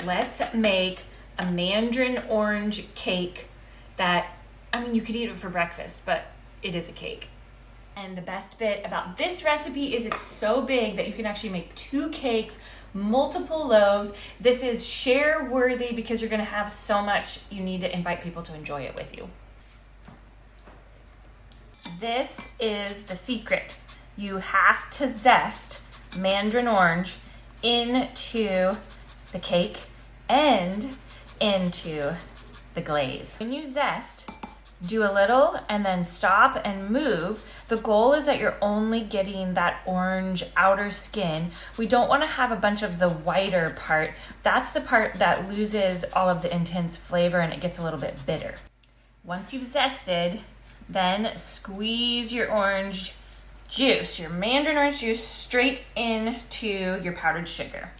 let's make a Mandarin Orange Cake that, I mean, you could eat it for breakfast, but it is a cake. And the best bit about this recipe is it's so big that you can actually make 2 cakes, multiple loaves. This is share worthy because you're gonna have so much, you need to invite people to enjoy it with you. This is the secret. You have to zest Mandarin orange into the cake and into the glaze. When you zest, do a little and then stop and move. The goal is that you're only getting that orange outer skin. We don't want to have a bunch of the whiter part. That's the part that loses all of the intense flavor and it gets a little bit bitter. Once you've zested, then squeeze your orange juice, your Mandarin orange juice, straight into your powdered sugar.